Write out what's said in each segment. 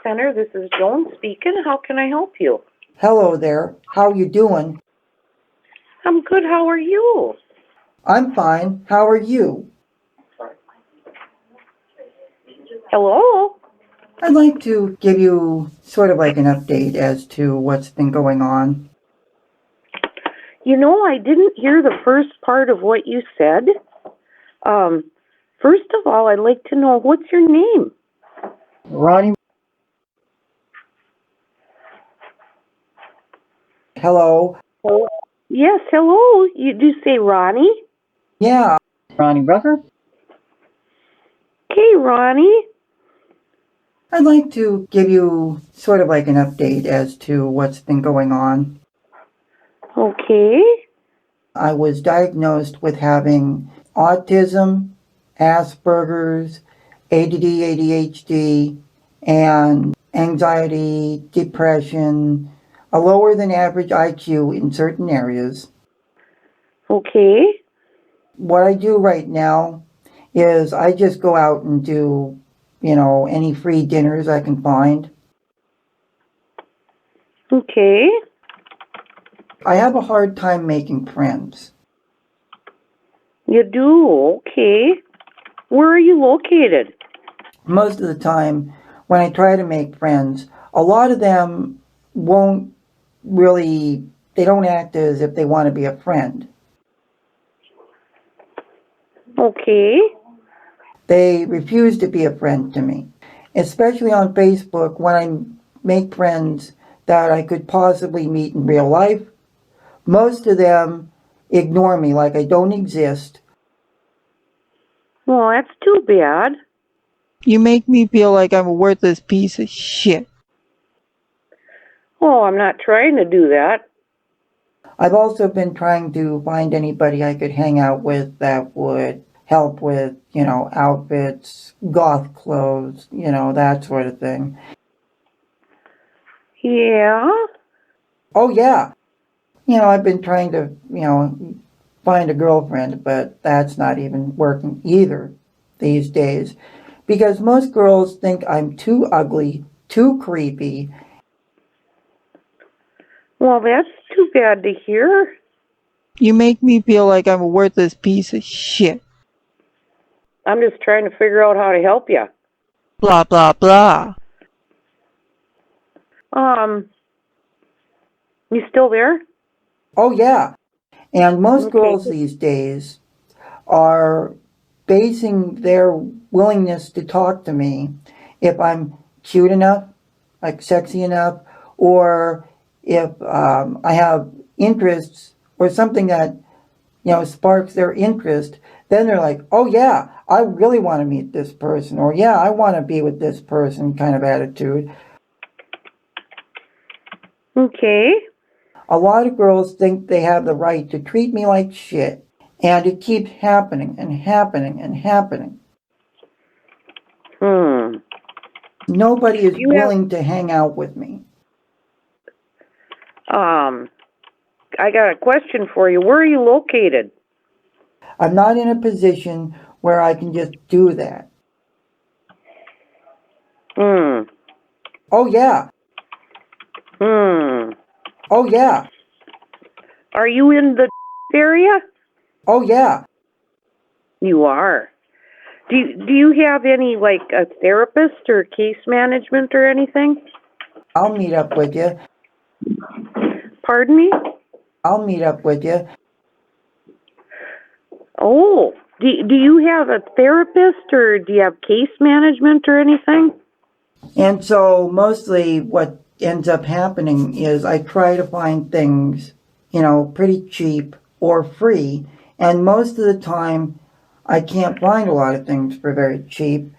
Center. This is Joan speaking. How can I help you? Hello there. How you doing? I'm good. How are you? I'm fine. How are you? Hello? I'd like to give you sort of like an update as to what's been going on. You know, I didn't hear the first part of what you said. First of all, I'd like to know, what's your name? Ronnie? Hello? Oh, yes, hello. You do say Ronnie? Yeah. Ronnie Rucker? Okay, Ronnie. I'd like to give you sort of like an update as to what's been going on. Okay. I was diagnosed with having autism, Asperger's, ADD, ADHD, and anxiety, depression, a lower than average IQ in certain areas. Okay. What I do right now is I just go out and do, any free dinners I can find. Okay. I have a hard time making friends. You do? Okay. Where are you located? Most of the time, when I try to make friends, a lot of them won't really, they don't act as if they want to be a friend. Okay. They refuse to be a friend to me, especially on Facebook when I make friends that I could possibly meet in real life. Most of them ignore me like I don't exist. Well, that's too bad. You make me feel like I'm a worthless piece of shit. Oh, I'm not trying to do that. I've also been trying to find anybody I could hang out with that would help with, outfits, goth clothes, that sort of thing. Yeah? Oh, yeah. I've been trying to, find a girlfriend, but that's not even working either these days. Because most girls think I'm too ugly, too creepy. Well, that's too bad to hear. You make me feel like I'm a worthless piece of shit. I'm just trying to figure out how to help you. Blah, blah, blah. You still there? Oh, yeah. And most Okay. girls these days are basing their willingness to talk to me if I'm cute enough, like sexy enough, or if I have interests or something that, sparks their interest, then they're like, oh yeah, I really want to meet this person, or yeah, I want to be with this person kind of attitude. Okay. A lot of girls think they have the right to treat me like shit. And it keeps happening and happening and happening. Nobody is willing to hang out with me. I got a question for you. Where are you located? I'm not in a position where I can just do that. Oh, yeah. Oh, yeah. Are you in the area? Oh, yeah. You are. Do you have any, like, a therapist or case management or anything? I'll meet up with you. Pardon me? I'll meet up with you. Oh, do you have a therapist or do you have case management or anything? And so mostly what ends up happening is I try to find things, pretty cheap or free. And most of the time I can't find a lot of things for very cheap.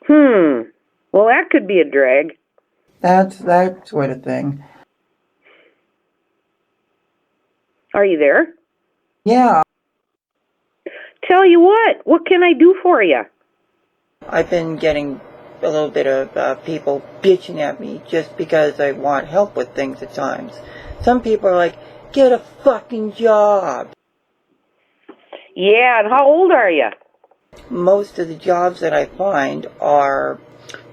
Well, that could be a drag. That's that sort of thing. Are you there? Yeah. Tell you what can I do for you? I've been getting a little bit of people bitching at me just because I want help with things at times. Some people are like, get a fucking job. Yeah, and how old are you? Most of the jobs that I find are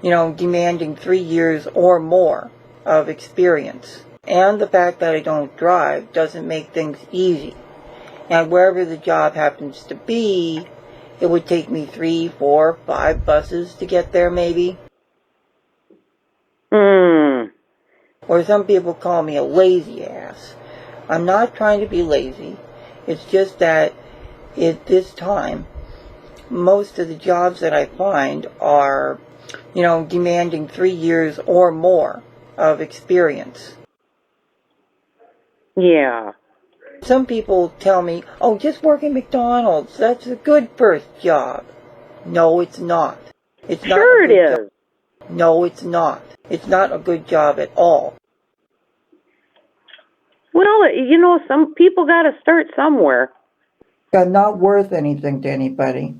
demanding 3 years or more of experience. And the fact that I don't drive doesn't make things easy. And wherever the job happens to be, it would take me 3, 4, 5 buses to get there maybe. Or some people call me a lazy ass. I'm not trying to be lazy. It's just that at this time, most of the jobs that I find are, demanding 3 years or more of experience. Yeah. Some people tell me, oh, just work at McDonald's. That's a good first job. No, it's not. It's not Sure a good it is. job. No, it's not. It's not a good job at all. Well, some people got to start somewhere. I'm not worth anything to anybody,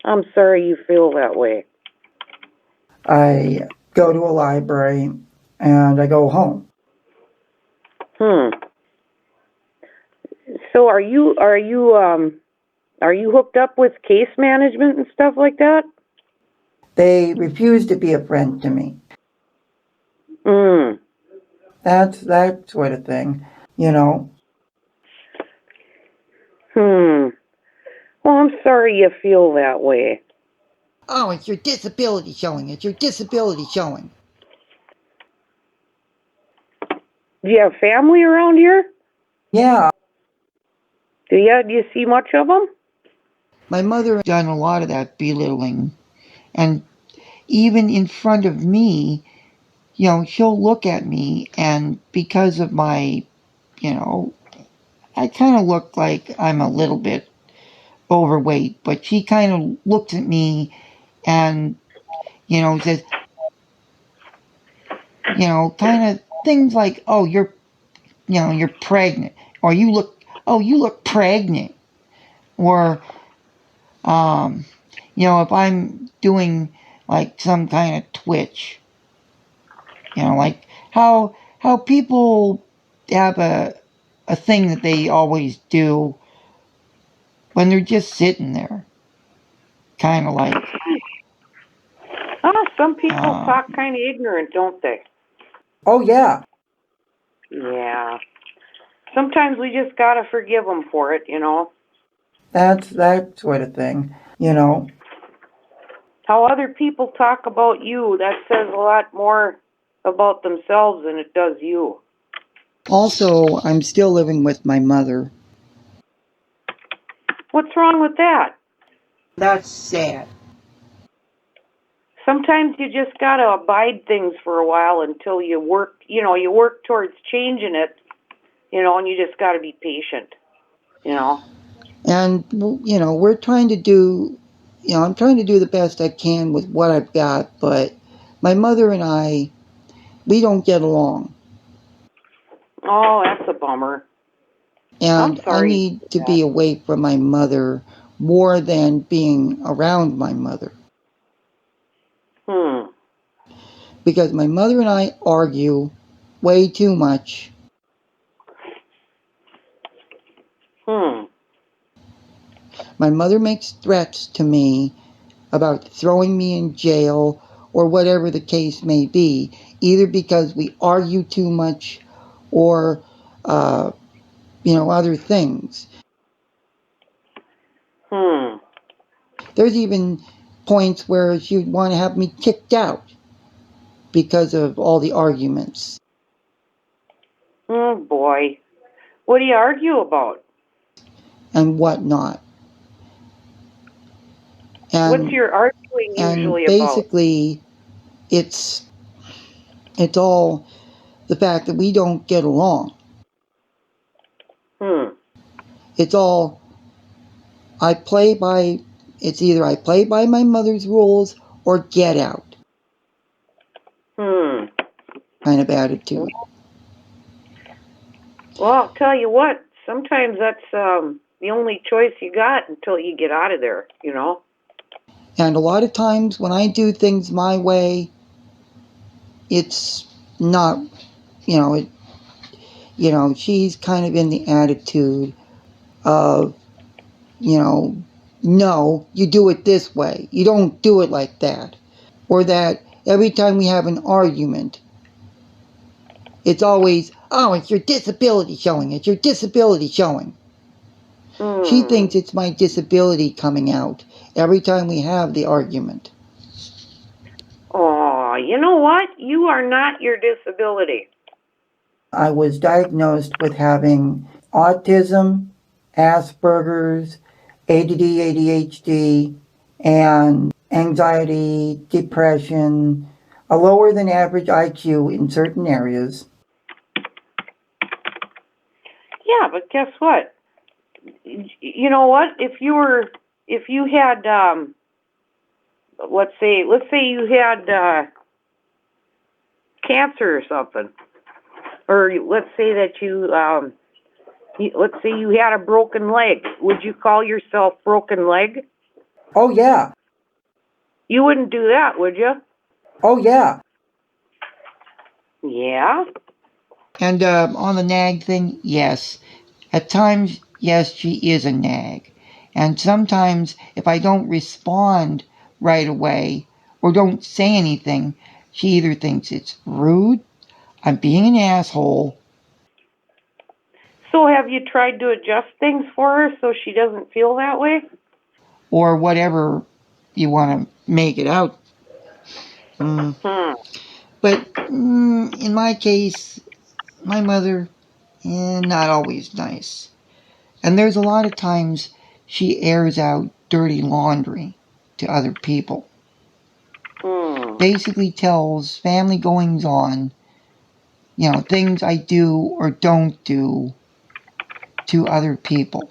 I'm sorry you feel that way. I go to a library and I go home. So are you hooked up with case management and stuff like that? They refuse to be a friend to me. That sort of thing, Well, I'm sorry you feel that way. Oh, it's your disability showing. It's your disability showing. Do you have family around here? Yeah. Do you see much of them? My mother has done a lot of that belittling. And even in front of me, she'll look at me, and because of my, I kind of look like I'm a little bit overweight, but she kind of looks at me and, says, kind of things like, oh, you're pregnant, or you look pregnant, or, if I'm doing like some kind of twitch, like how people have a thing that they always do when they're just sitting there, kind of like. Oh, some people talk kind of ignorant, don't they? Oh yeah. Yeah. Sometimes we just gotta forgive them for it, That's that sort of thing, How other people talk about you, that says a lot more about themselves than it does you. Also, I'm still living with my mother. What's wrong with that? That's sad. Sometimes you just gotta abide things for a while until you work towards changing it, and you just gotta be patient, And, we're trying to do, I'm trying to do the best I can with what I've got, but my mother and I, we don't get along. Oh, that's a bummer. And I'm I sorry. need to be away from my mother more than being around my mother. Because my mother and I argue way too much. My mother makes threats to me about throwing me in jail or whatever the case may be, either because we argue too much or, other things. There's even points where she would want to have me kicked out because of all the arguments. Oh, boy. What do you argue about? And whatnot. What's your arguing usually and basically, it's all the fact that we don't get along. It's all it's either I play by my mother's rules or get out. Kind of attitude. Well, I'll tell you what, sometimes that's the only choice you got until you get out of there, And a lot of times when I do things my way, it's not, she's kind of in the attitude of, no, you do it this way. You don't do it like that. Or that every time we have an argument, it's always, oh, it's your disability showing. It's your disability showing. She thinks it's my disability coming out every time we have the argument. Oh, you know what? You are not your disability. I was diagnosed with having autism, Asperger's, ADD, ADHD, and anxiety, depression, a lower than average IQ in certain areas. Yeah, but guess what? You know what? If you had, let's say you had cancer or something, or let's say that let's say you had a broken leg. Would you call yourself broken leg? Oh, yeah. You wouldn't do that, would you? Oh, yeah. Yeah? And on the nag thing, yes. At times, yes, she is a nag. And sometimes, if I don't respond right away or don't say anything, she either thinks it's rude, I'm being an asshole. So have you tried to adjust things for her so she doesn't feel that way? Or whatever you want to make it out. But in my case, my mother, not always nice. And there's a lot of times she airs out dirty laundry to other people. Basically tells family goings on, things I do or don't do to other people.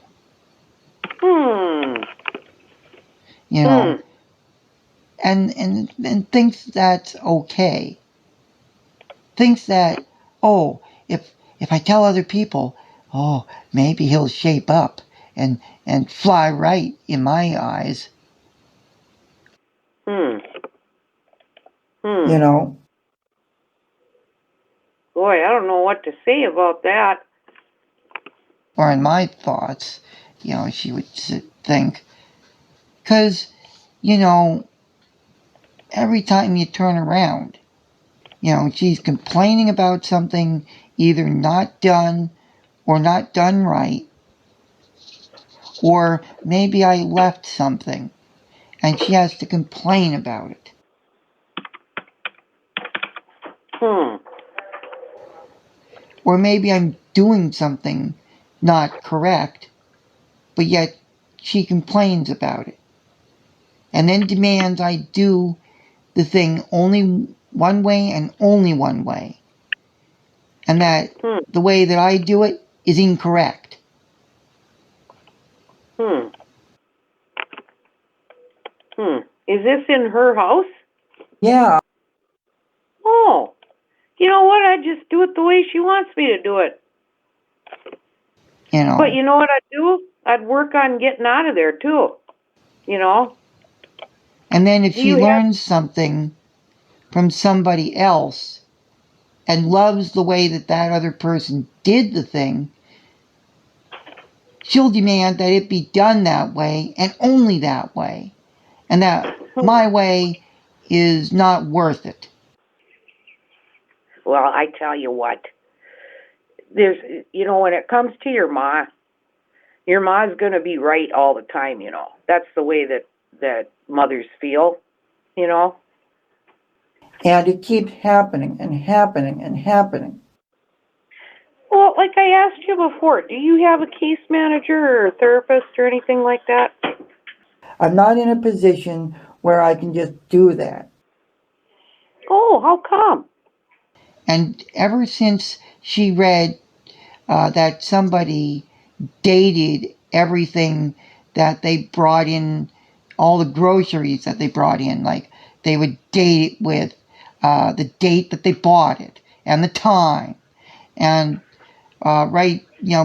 And thinks that's okay. Thinks that, oh, if I tell other people, oh, maybe he'll shape up and fly right in my eyes. You know? Boy, I don't know what to say about that. Or in my thoughts, she would think. Because, every time you turn around, she's complaining about something either not done or not done right. Or maybe I left something and she has to complain about it. Or maybe I'm doing something not correct, but yet she complains about it. And then demands I do the thing only one way and only one way. And that the way that I do it is incorrect. Is this in her house? Yeah. Oh, you know what? I'd just do it the way she wants me to do it. But you know what I'd do? I'd work on getting out of there, too. And then if she learns something from somebody else and loves the way that that other person did the thing, she'll demand that it be done that way and only that way. And that my way is not worth it. Well, I tell you what. When it comes to your ma's going to be right all the time, That's the way that mothers feel, And it keeps happening and happening and happening. Well, like I asked you before, do you have a case manager or a therapist or anything like that? I'm not in a position where I can just do that. Oh, how come? And ever since she read that somebody dated everything that they brought in, all the groceries that they brought in, like they would date it with the date that they bought it and the time. And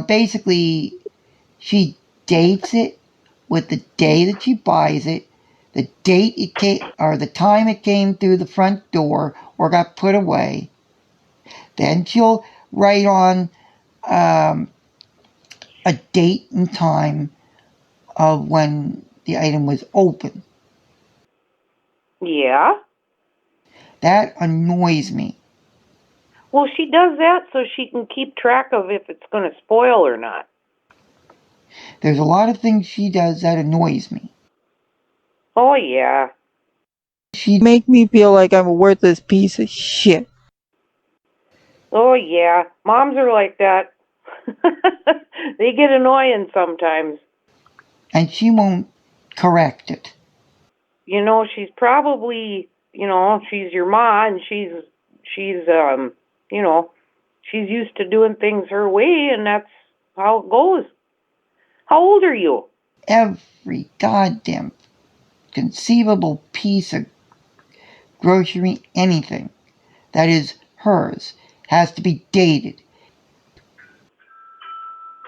basically she dates it with the day that she buys it, the date it came, or the time it came through the front door or got put away. Then she'll write on a date and time of when the item was open. Yeah? That annoys me. Well, she does that so she can keep track of if it's going to spoil or not. There's a lot of things she does that annoys me. Oh, yeah. She'd make me feel like I'm a worthless piece of shit. Oh, yeah. Moms are like that. They get annoying sometimes. And she won't correct it. You know, she's probably, she's your ma and she's, you know, she's used to doing things her way and that's how it goes. How old are you? Every goddamn conceivable piece of grocery anything that is hers has to be dated.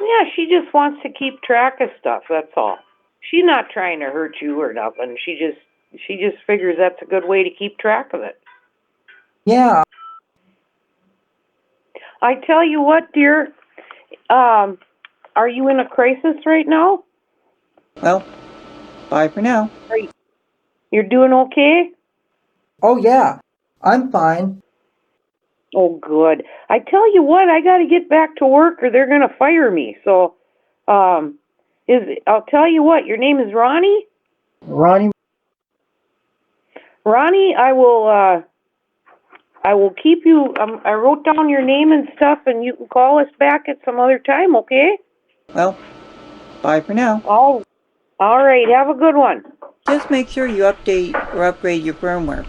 Yeah, she just wants to keep track of stuff, that's all. She's not trying to hurt you or nothing. She just figures that's a good way to keep track of it. Yeah. I tell you what, dear, are you in a crisis right now? Well, bye for now. You're doing okay? Oh, yeah. I'm fine. Oh, good. I tell you what, I got to get back to work or they're going to fire me. So, I'll tell you what, your name is Ronnie? Ronnie. Ronnie, I will keep you, I wrote down your name and stuff and you can call us back at some other time, okay? Well, bye for now. All right, have a good one. Just make sure you update or upgrade your firmware.